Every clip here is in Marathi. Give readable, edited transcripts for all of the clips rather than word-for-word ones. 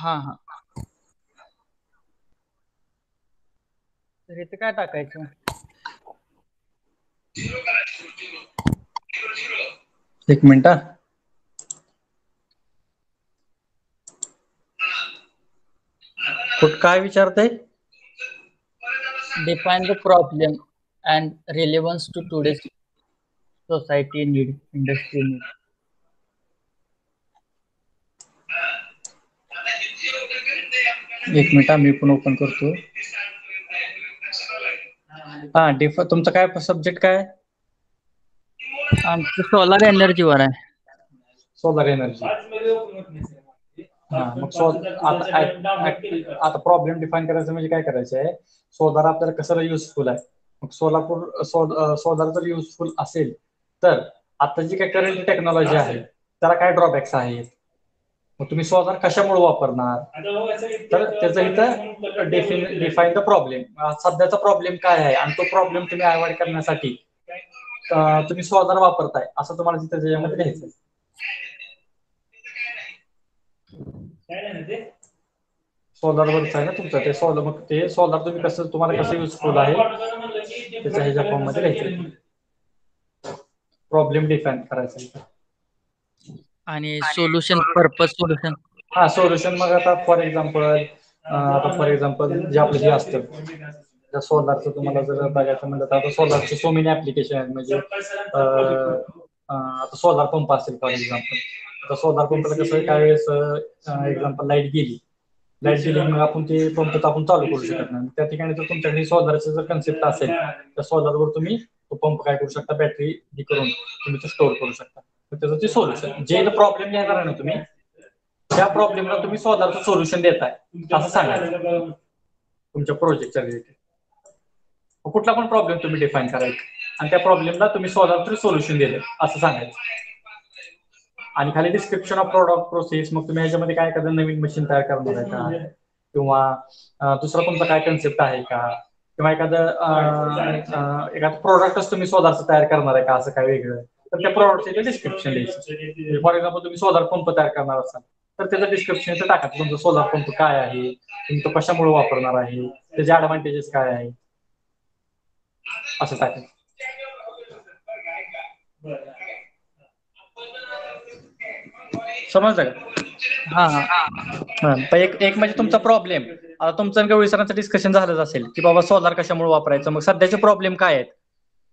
हां, हां. तर इथं काय टाकायचं? एक मिनिट हा. काय विचारतंय? Define the problem and relevance to today's society need, industry need. एक मिनिट मी पण ओपन करतो. हा तुमचा काय सब्जेक्ट काय? आमचं सोलार एनर्जीवर आहे. Solar energy. हा मग आता प्रॉब्लेम डिफाईन करायचं म्हणजे काय करायचं आहे? सोलार आपल्याला कसं युजफुल आहे? मग सोलार जर युजफुल असेल तर आता जी काही करंट टेक्नॉलॉजी आहे त्याला काय ड्रॉबॅक्स आहेत? मग तुम्ही सोलार कशामुळे वापरणार? तर त्याचं इथं डिफाईन द प्रॉब्लेम. सध्याचा प्रॉब्लेम काय आहे आणि तो प्रॉब्लेम तुम्ही अवॉइड करण्यासाठी तुम्ही सोलार वापरताय असं तुम्हाला तिथे त्याच्यामध्ये लिहायचं. सोलारवरच आहे ना तुमचं ते सोलर. मग ते सोलार तुम्ही कसं तुम्हाला कसं युजफुल आहे त्याच्या ह्याच्या फॉर्म मध्ये लिहायचं. प्रॉब्लेम डिफाईन करायचा. आणि सोल्युशन, पर्पज सोल्युशन. हा सोल्युशन मग आता फॉर एक्झाम्पल जे आपलं हे असतं सोलारचं तुम्हाला जर बघायचं म्हणलं तर आता सोलारचे सो मेनी ऍप्लिकेशन आहेत. म्हणजे आता सोलार पंप असेल फॉर एक्झाम्पल. आता सोलार पंपला कसं काय वेळेस एक्झाम्पल लाईट गेली मग आपण ते पंप आपण चालू करू शकत नाही. त्या ठिकाणी जर तुमच्याकडे सोलारचं जर कन्सेप्ट असेल तर सोलारवर तुम्ही तो पंप काय करू शकता, बॅटरी हे करून तुम्ही तो स्टोअर करू शकता. त्याचं ते सोल्युशन जे प्रॉब्लेम येणार आहे ना तुम्ही त्या प्रॉब्लेमला तुम्ही सोलारचं सोल्युशन देताय असं सांगायचं तुमच्या प्रोजेक्टच्या रिलेटेड. कुठला पण प्रॉब्लेम तुम्ही डिफाईन करायचा आणि त्या प्रॉब्लेमला तुम्ही सोलारचं सोल्युशन दिलं असं सांगायचं. आणि खाली डिस्क्रिप्शन ऑफ प्रोडक्ट प्रोसेस. मग तुम्ही याच्यामध्ये काय एखादं नवीन मशीन तयार करणार आहे का, किंवा दुसरा तुमचा काय कन्सेप्ट आहे का, किंवा एखादं प्रोडक्टच तुम्ही सोलारचं तयार करणार आहे का असं काय वेगळं, तर त्या प्रोडक्टचे डिस्क्रिप्शन द्यायचं. फॉर एक्झाम्पल तुम्ही सोलार पंप तयार करणार असाल तर त्याचं डिस्क्रिप्शन टाकायचं. तुमचा सोलार पंप काय आहे, तुम्ही तो कशामुळे वापरणार आहे, त्याचे ऍडव्हान्टेजेस काय आहे असं टाकायचं. समजलं का? हां, हां. एक म्हणजे तुमचा प्रॉब्लेम. आता तुमचं गवळी सरांचं डिस्कशन झालंच असेल की बाबा सोलार कशामुळे वापरायचं. मग सध्याचे प्रॉब्लेम काय आहेत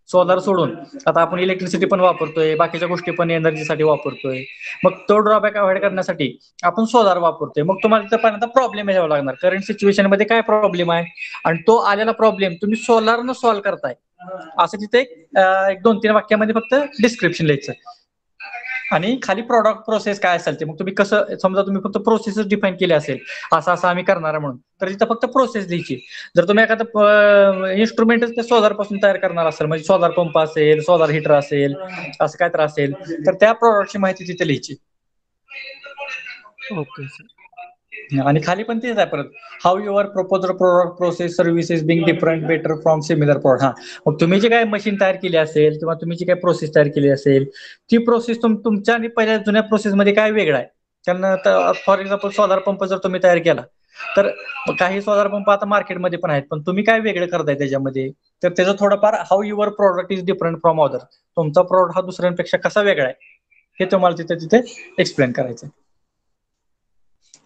सोलार सोडून? आता आपण इलेक्ट्रिसिटी पण वापरतोय, बाकीच्या गोष्टी पण एनर्जीसाठी वापरतोय. मग तो ड्रॉबॅक अवॉइड करण्यासाठी आपण सोलार वापरतोय. मग तुम्हाला तिथं पण आता प्रॉब्लेम यावं लागणार. करंट सिच्युएशन मध्ये काय प्रॉब्लेम आहे आणि तो आलेला प्रॉब्लेम तुम्ही सोलारनं सॉल्व्ह करताय असं तिथे एक 2-3 वाक्यामध्ये फक्त डिस्क्रिप्शन लिहायचं. आणि खाली प्रॉडक्ट प्रोसेस काय असेल ते मग तुम्ही कसं, समजा तुम्ही फक्त प्रोसेसच डिफाईन केली असेल असं आम्ही करणार आहे म्हणून, तर तिथं फक्त प्रोसेस द्यायची. जर तुम्ही एखादं इन्स्ट्रुमेंटच त्या सोलार पासून तयार करणार असेल, म्हणजे सोलार पंप असेल, सोलार हिटर असेल, असं काय तर असेल, तर त्या प्रॉडक्टची माहिती तिथे लिहायची. Okay sir. आणि खाली पण तेच आहे परत, how your proposed product process services being different better from similar product. हा मग तुम्ही जी काय मशीन तयार केली असेल किंवा तुम्ही जी काय प्रोसेस तयार केली असेल ती प्रोसेस तुमच्या आणि पहिल्या जुन्या प्रोसेसमध्ये काय वेगळं आहे. कारण फॉर एक्झाम्पल सोलार पंप जर तुम्ही तयार केला तर काही सोलार पंप आता मार्केटमध्ये पण आहेत, पण तुम्ही काय वेगळं करताय त्याच्यामध्ये, तर त्याचं थोडंफार how your product is different from other. तुमचा प्रोडक्ट हा दुसऱ्यांपेक्षा कसा वेगळा आहे हे तुम्हाला तिथे एक्सप्लेन करायचं.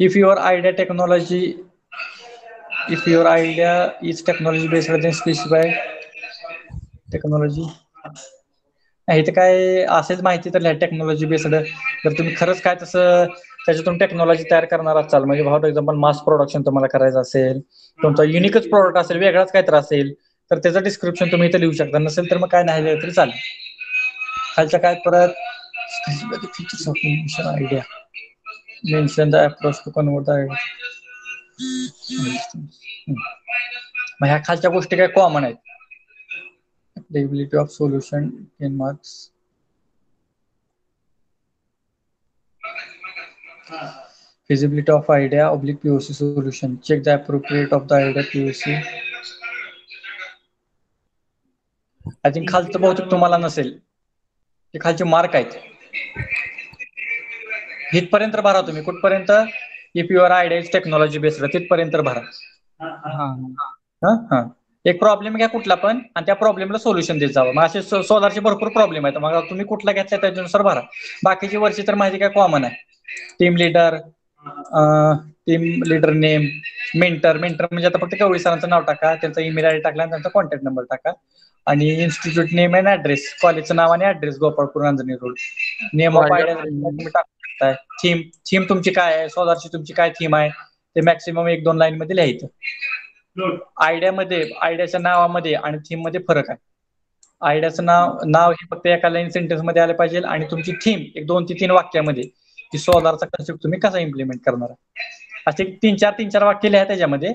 If your idea is technology based, then specify technology. इथे काय असेच माहिती तर टेक्नॉलॉजी बेस्ड. जर तुम्ही खरंच काय तसं त्याच्यातून टेक्नॉलॉजी तयार करणार असाल, म्हणजे फॉर एक्झाम्पल मास प्रोडक्शन तुम्हाला करायचं असेल, तुमचा युनिकच प्रोडक्ट असेल, वेगळाच काय तर असेल, तर त्याचं डिस्क्रिप्शन तुम्ही इथे लिहू शकता. नसेल तर मग काय नाही लिहिलं तरी चालेल. खालच्या काय परत features of idea mention the approach to convert the idea. मग ह्या खालच्या गोष्टी काय कॉमन आहेत. Applicability of solution 10 marks. Feasibility of idea oblique POC solution. Check the appropriate of the idea POC. I think खालचं बहुतेक तुम्हाला नसेल, ते खालचे मार्क आहेत. इथपर्यंत भरा तुम्ही. कुठपर्यंत? If your idea is technology based तिथपर्यंत भरा. हा. एक प्रॉब्लेम घ्या कुठला पण आणि त्या प्रॉब्लेमला सोल्युशन देत जावं. मग असे सोलारचे भरपूर प्रॉब्लेम आहेत. मग तुम्ही कुठला घेतला त्याच्यानुसार भरा. बाकीची वर्षी तर माहिती काय कॉमन आहे. टीम लीडर नेम, मेंटर म्हणजे आता फक्त गवळी सरांचं नाव टाका, त्यांचा ईमेल आयडी टाकला आणि त्यांचा कॉन्टॅक्ट नंबर टाका. आणि इन्स्टिट्यूट नेम अँड ऍड्रेस, कॉलेजचं नाव आणि address, Gopalpur Ranjani road. Name of idea तुम्ही टाकू शकताय. थीम तुमची काय आहे, सोलारची तुमची काय थीम आहे ते मॅक्सिमम 1-2 लाईन मध्ये लिहायचं. आयडियाच्या नावामध्ये आणि थीम मध्ये फरक आहे. आयडियाचं नाव हे फक्त एका लाईन सेंटेन्स मध्ये आलं पाहिजे आणि तुमची थीम 1-2 ते 3 वाक्यामध्ये की सोलारचा कन्सेप्ट तुम्ही कसा इम्प्लिमेंट करणार आहे. असे 3-4 वाक्य लिहा त्याच्यामध्ये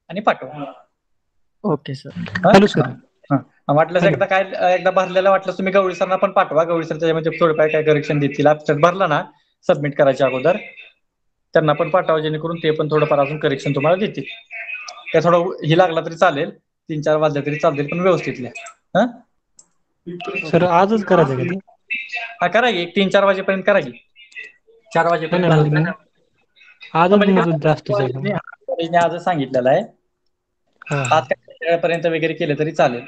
आणि पाठवा. Okay sir. Hello sir. वाटलं एकदा भरलेलं वाटलं तुम्ही गवळी सरना पण पाठवा. गवळी सर त्याच्यामध्ये थोडं काय करेक्शन देतील. ऍब्स्ट्रॅक्ट भरला ना सबमिट करायच्या अगोदर त्यांना पण पाठवा, जेणेकरून ते पण थोडंफार अजून करेक्शन तुम्हाला देतील. त्या थोडं ही लागला तरी चालेल, 3-4 वाजले तरी चालतील, पण व्यवस्थित लिहा. सर आजच करायचं का ते? हा करा की 3-4 वाजेपर्यंत करा की. 4 वाजेपर्यंत आजच जास्तीच आहे. आजच सांगितलेलं आहे. आज काय पर्यंत वगैरे केलं तरी चालेल.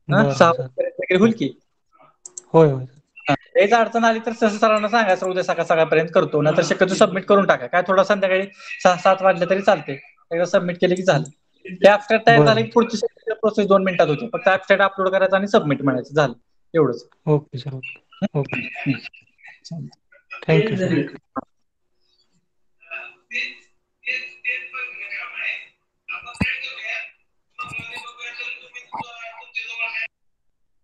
6 वाजेपर्यंत वगैरे होईल की. होय. याच अडचण आली तर सरांना सांगा, सर उद्या सकाळपर्यंत करतो ना, तर शक्यतो सबमिट करून टाका. काय थोडा संध्याकाळी 6-7 वाजले तरी चालते. एकदा सबमिट केले की झालं. ते ऍब्स्ट्रॅक्ट तयार झाले की पुढची प्रोसेस 2 मिनिटात होते. फक्त ऍब्स्ट्रॅक्ट अपलोड करायचं आणि सबमिट म्हणायचं, झालं एवढंच. Okay sir. Okay. Thank you sir.